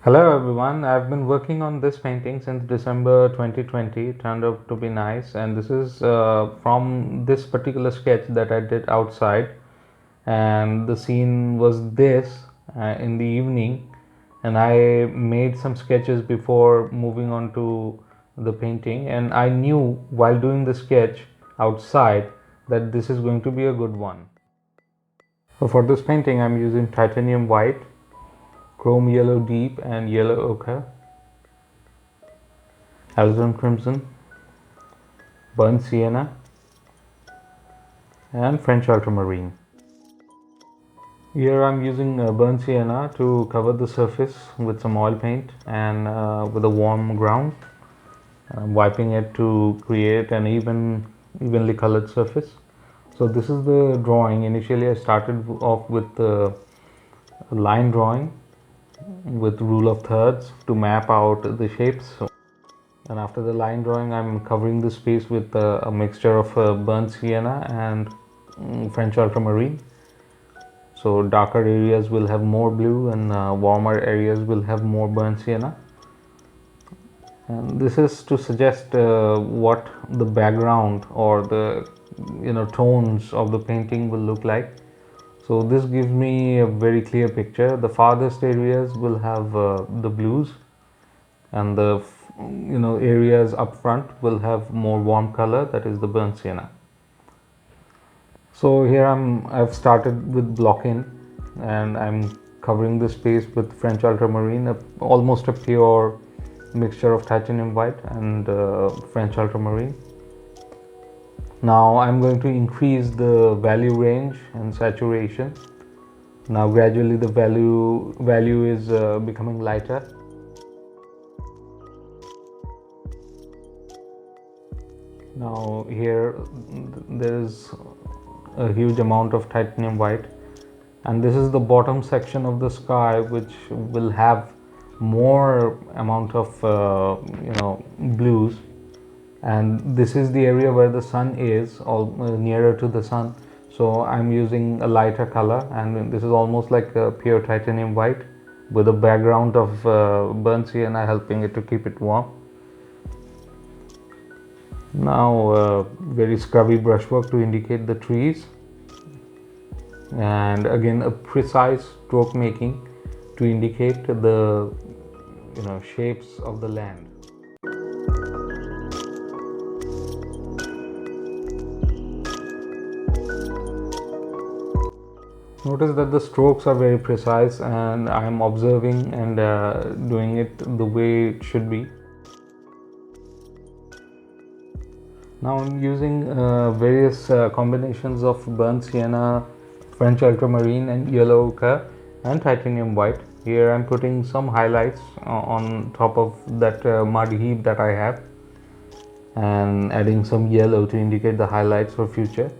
Hello everyone, I've been working on this painting since December 2020. It turned out to be nice, and this is from this particular sketch that I did outside, and the scene was this in the evening, and I made some sketches before moving on to the painting, and I knew while doing the sketch outside that this is going to be a good one. So for this painting I'm using titanium white, chrome yellow deep and yellow ochre, alizarin crimson, burnt sienna and French ultramarine. Here I'm using burnt sienna to cover the surface with some oil paint and with a warm ground. I'm wiping it to create an evenly colored surface. So this is the drawing. Initially I started off with the line drawing with rule of thirds to map out the shapes. And after the line drawing I'm covering the space with a mixture of burnt sienna and French ultramarine. So darker areas will have more blue and warmer areas will have more burnt sienna. And this is to suggest what the background or the tones of the painting will look like. So this gives me a very clear picture. The farthest areas will have the blues, and the areas up front will have more warm color, that is the burnt sienna. So here I've started with block in, and I'm covering the space with French ultramarine, almost a pure mixture of titanium white and French ultramarine. Now I'm going to increase the value range and saturation. Now gradually the value is becoming lighter. Now here there is a huge amount of titanium white, and this is the bottom section of the sky, which will have more amount of blues, and this is the area where the sun is, nearer to the sun. So I'm using a lighter color, and this is almost like a pure titanium white with a background of burnt sienna helping it to keep it warm. Now very scrubby brushwork to indicate the trees, and again a precise stroke making to indicate the shapes of the land. Notice that the strokes are very precise, and I am observing and doing it the way it should be. Now I'm using various combinations of burnt sienna, French ultramarine and yellow ochre and titanium white. Here I'm putting some highlights on top of that mud heap that I have, and adding some yellow to indicate the highlights for future.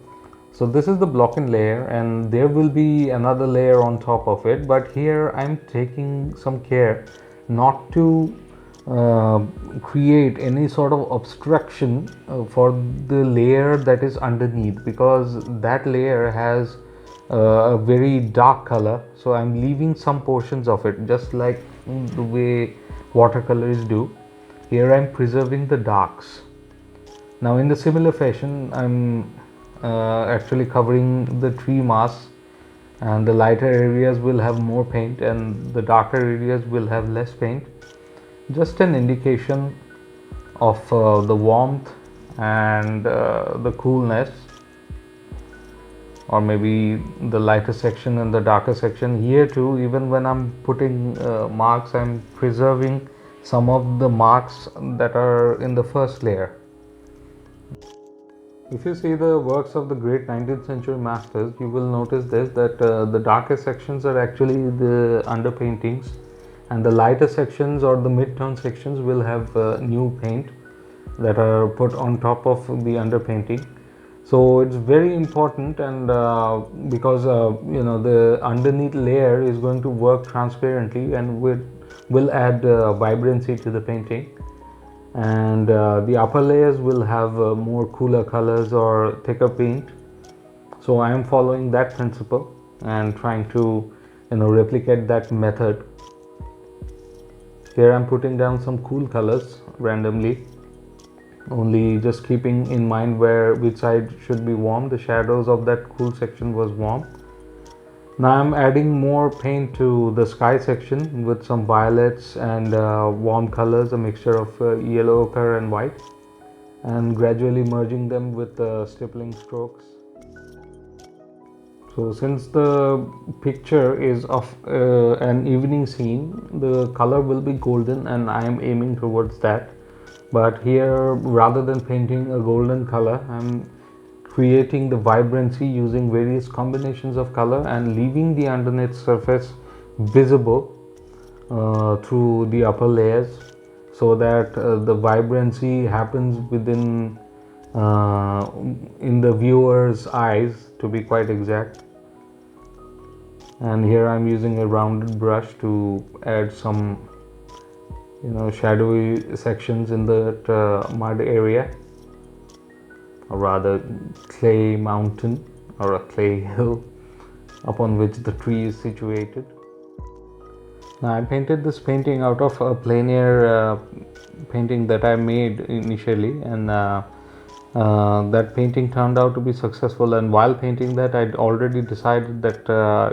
So this is the block-in layer, and there will be another layer on top of it, but here I'm taking some care not to create any sort of obstruction for the layer that is underneath, because that layer has a very dark color. So I'm leaving some portions of it, just like the way watercolors do. Here I'm preserving the darks. Now in the similar fashion I'm actually covering the tree mass, and the lighter areas will have more paint and the darker areas will have less paint. Just an indication of the warmth and the coolness, or maybe the lighter section and the darker section. Here too, even when I'm putting marks, I'm preserving some of the marks that are in the first layer. If you see the works of the great 19th century masters, you will notice this, that the darker sections are actually the underpaintings, and the lighter sections or the mid-tone sections will have new paint that are put on top of the underpainting. So it's very important, and because the underneath layer is going to work transparently and will add vibrancy to the painting, and the upper layers will have more cooler colors or thicker paint. So I am following that principle and trying to replicate that method. Here I'm putting down some cool colors randomly, only just keeping in mind which side should be warm. The shadows of that cool section was warm. Now I'm adding more paint to the sky section with some violets and warm colors, a mixture of yellow ochre and white, and gradually merging them with stippling strokes. So since the picture is of an evening scene, the color will be golden and I am aiming towards that. But here, rather than painting a golden color, I'm creating the vibrancy using various combinations of color and leaving the underneath surface visible through the upper layers, so that the vibrancy happens within in the viewer's eyes, to be quite exact. And here I'm using a rounded brush to add some shadowy sections in that mud area, or rather clay mountain or a clay hill upon which the tree is situated. Now I painted this painting out of a plein air painting that I made initially, and that painting turned out to be successful. And while painting that, I'd already decided that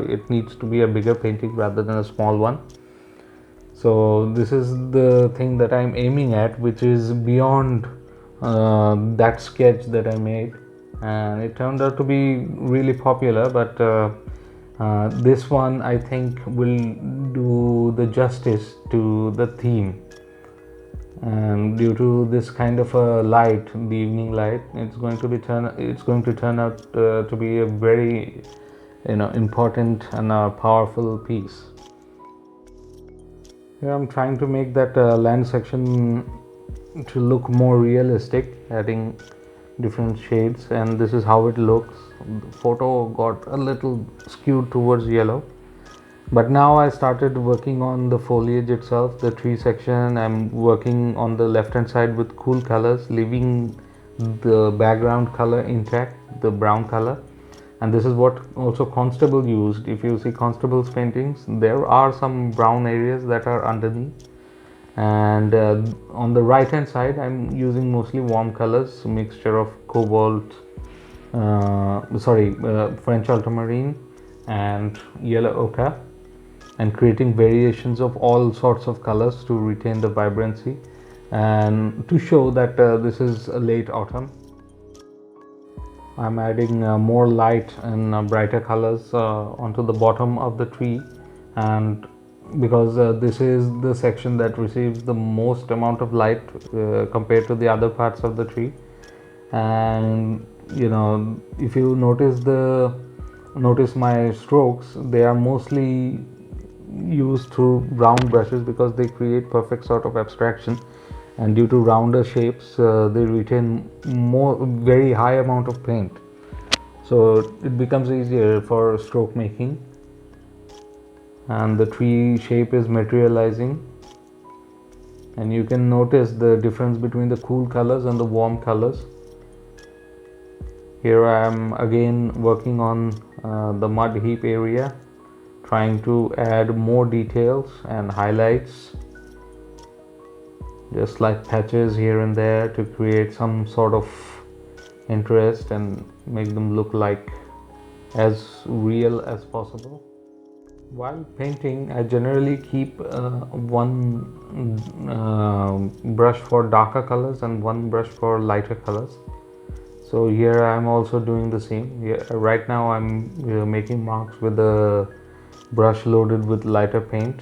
it needs to be a bigger painting rather than a small one. So this is the thing that I'm aiming at, which is beyond that sketch that I made, and it turned out to be really popular. But this one I think will do the justice to the theme, and due to this kind of a light, the evening light, it's going to turn out to be a very important and a powerful piece. Here I'm trying to make that land section to look more realistic, adding different shades, and this is how it looks. The photo got a little skewed towards yellow, but now I started working on the foliage itself, the tree section. I'm working on the left hand side with cool colors, leaving the background color intact, the brown color. And this is what also Kaustav used. If you see Kaustav's paintings, there are some brown areas that are underneath. And on the right hand side, I'm using mostly warm colors, a mixture of cobalt, French ultramarine and yellow ochre, and creating variations of all sorts of colors to retain the vibrancy and to show that this is a late autumn. I'm adding more light and brighter colors onto the bottom of the tree, and because this is the section that receives the most amount of light compared to the other parts of the tree. And if you notice my strokes, they are mostly used through round brushes because they create perfect sort of abstraction, and due to rounder shapes they retain very high amount of paint, so it becomes easier for stroke making, and the tree shape is materializing, and you can notice the difference between the cool colors and the warm colors. Here I am again working on the mud heap area, trying to add more details and highlights, just like patches here and there, to create some sort of interest and make them look like as real as possible. While painting, I generally keep one brush for darker colors and one brush for lighter colors. So here I am also doing the same. Right now I'm making marks with a brush loaded with lighter paint.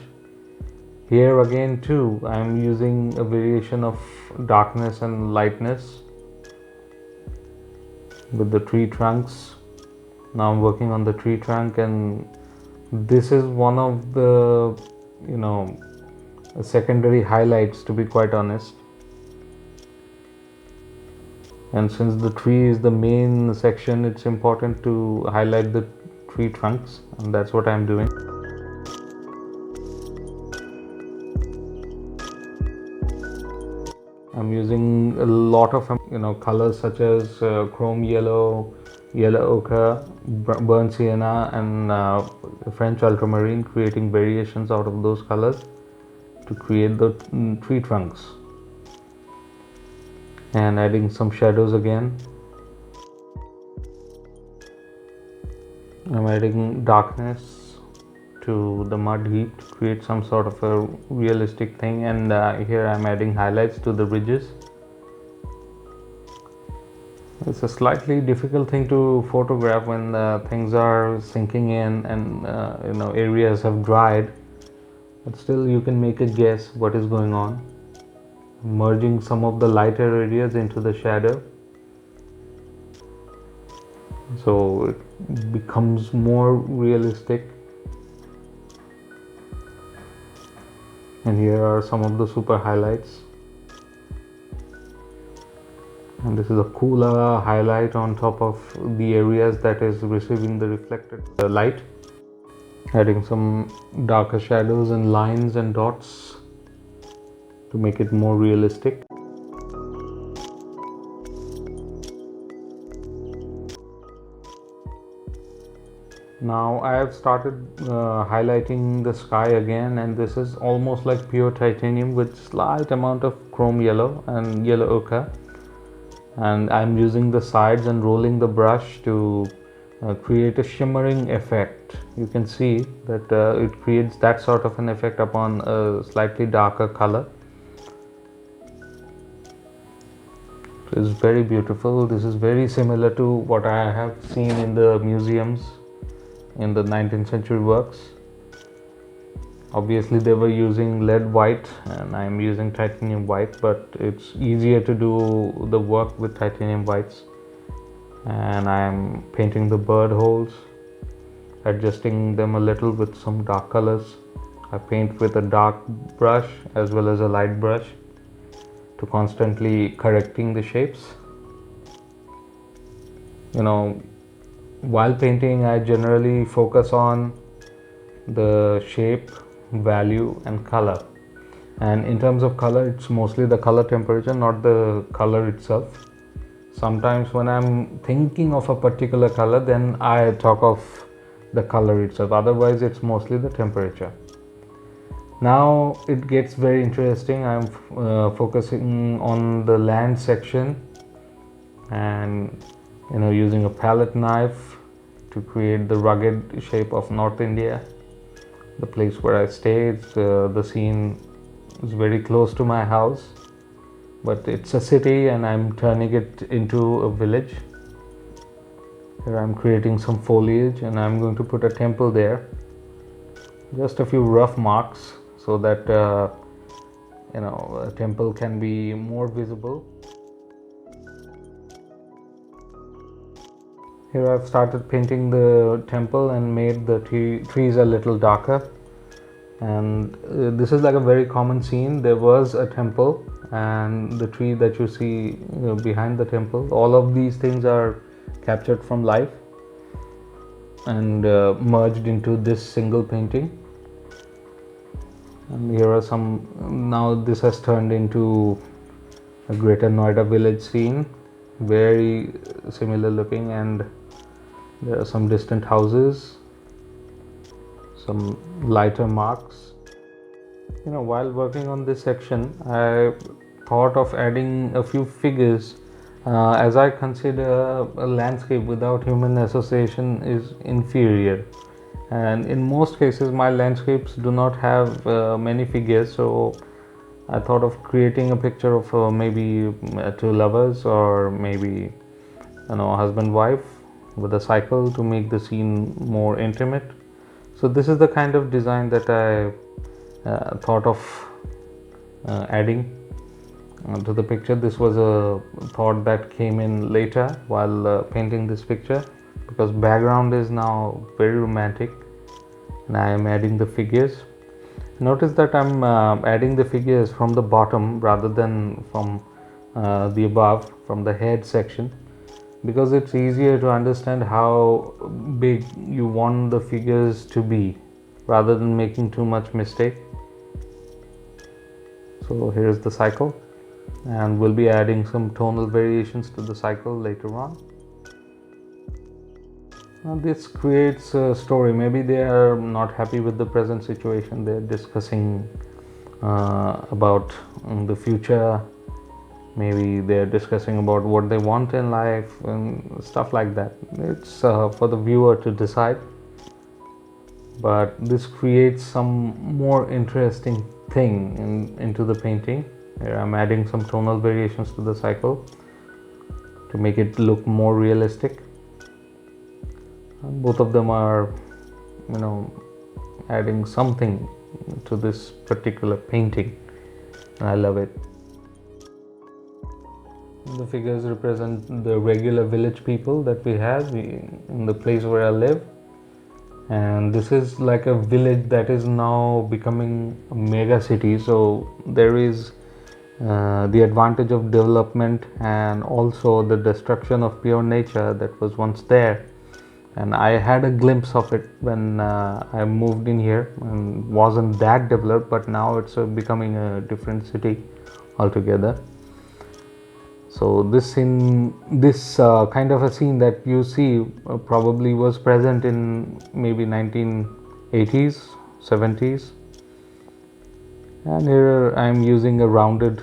Here again too, I'm using a variation of darkness and lightness with the tree trunks. Now I'm working on the tree trunk, and this is one of the secondary highlights, to be quite honest. And since the tree is the main section, it's important to highlight the tree trunks, and that's what I'm doing. I'm using a lot of colors such as chrome yellow, yellow ochre, burnt sienna, and French ultramarine, creating variations out of those colors to create the tree trunks, and adding some shadows again. I'm adding darkness to the mud heap to create some sort of a realistic thing, and here I'm adding highlights to the ridges. It's a slightly difficult thing to photograph when things are sinking in and areas have dried, but still you can make a guess what is going on. Merging some of the lighter areas into the shadow, so it becomes more realistic. And here are some of the super highlights, and this is a cooler highlight on top of the areas that is receiving the reflected light. Adding some darker shadows and lines and dots to make it more realistic. Now I have started highlighting the sky again, and this is almost like pure titanium with slight amount of chrome yellow and yellow ochre, and I'm using the sides and rolling the brush to create a shimmering effect. You can see that it creates that sort of an effect upon a slightly darker color. It's very beautiful. This is very similar to what I have seen in the museums in the 19th century works. Obviously they were using lead white and I'm using titanium white, but it's easier to do the work with titanium whites. And I'm painting the bird holes, adjusting them a little with some dark colors. I paint with a dark brush as well as a light brush to constantly correcting the shapes. While painting, I generally focus on the shape, value and color. And in terms of color, it's mostly the color temperature, not the color itself. Sometimes when I'm thinking of a particular color, then I talk of the color itself. Otherwise, it's mostly the temperature. Now it gets very interesting. I'm focusing on the land section and using a palette knife to create the rugged shape of North India, the place where I stay. The scene is very close to my house, but it's a city and I'm turning it into a village. Here I'm creating some foliage and I'm going to put a temple there. Just a few rough marks so that a temple can be more visible. Here I've started painting the temple and made the trees a little darker. And this is like a very common scene. There was a temple and the tree that you see behind the temple. All of these things are captured from life and merged into this single painting. And here are some. Now this has turned into a Greater Noida village scene, very similar looking, and there are some distant houses, some lighter marks. While working on this section, I thought of adding a few figures, as I consider a landscape without human association is inferior. And in most cases, my landscapes do not have many figures, so I thought of creating a picture of maybe two lovers, or maybe husband wife with a cycle to make the scene more intimate. So this is the kind of design that I thought of adding to the picture. This was a thought that came in later while painting this picture, because background is now very romantic and I am adding the figures. Notice that I'm adding the figures from the bottom rather than from the above, from the head section, because it's easier to understand how big you want the figures to be rather than making too much mistake. So here's the cycle, and we'll be adding some tonal variations to the cycle later on. Now this creates a story. Maybe they are not happy with the present situation. They're discussing about the future. Maybe they're discussing about what they want in life and stuff like that. It's for the viewer to decide, but this creates some more interesting thing into the painting. Here I'm adding some tonal variations to the cycle to make it look more realistic. And both of them are, adding something to this particular painting, and I love it. The figures represent the regular village people that we have in the place where I live, and this is like a village that is now becoming a mega city. So there is the advantage of development and also the destruction of pure nature that was once there, and I had a glimpse of it when I moved in here, and wasn't that developed, but now it's becoming a different city altogether. So this kind of a scene that you see probably was present in maybe 1980s, 70s. And here I am using a rounded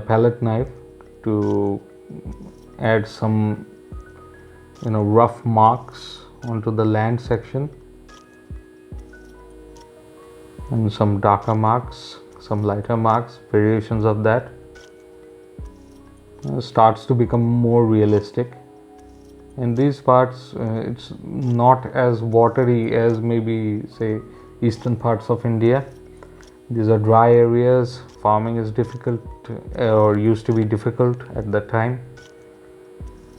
palette knife to add some rough marks onto the land section, and some darker marks, some lighter marks, variations of that. Starts to become more realistic. In these parts, it's not as watery as maybe say eastern parts of India. These are dry areas. Farming is difficult, or used to be difficult at that time.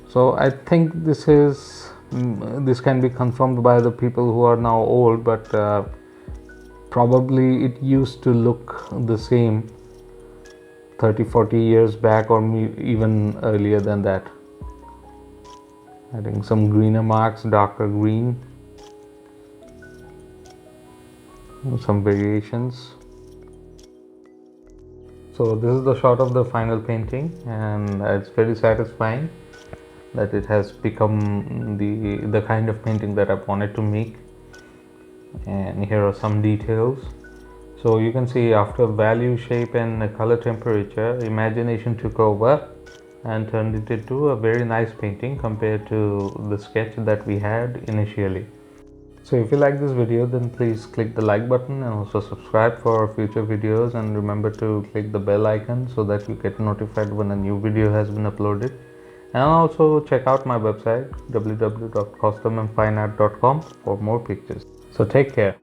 So I think this can be confirmed by the people who are now old, but probably it used to look the same 30-40 years back, or even earlier than that. Adding some greener marks, darker green, some variations. So this is the shot of the final painting, and it's very satisfying that it has become the kind of painting that I wanted to make. And here are some details. So you can see after value, shape and color temperature, imagination took over and turned it into a very nice painting compared to the sketch that we had initially. So if you like this video, then please click the like button and also subscribe for future videos, and remember to click the bell icon so that you get notified when a new video has been uploaded. And also check out my website www.kaustavandfineart.com for more pictures. So take care.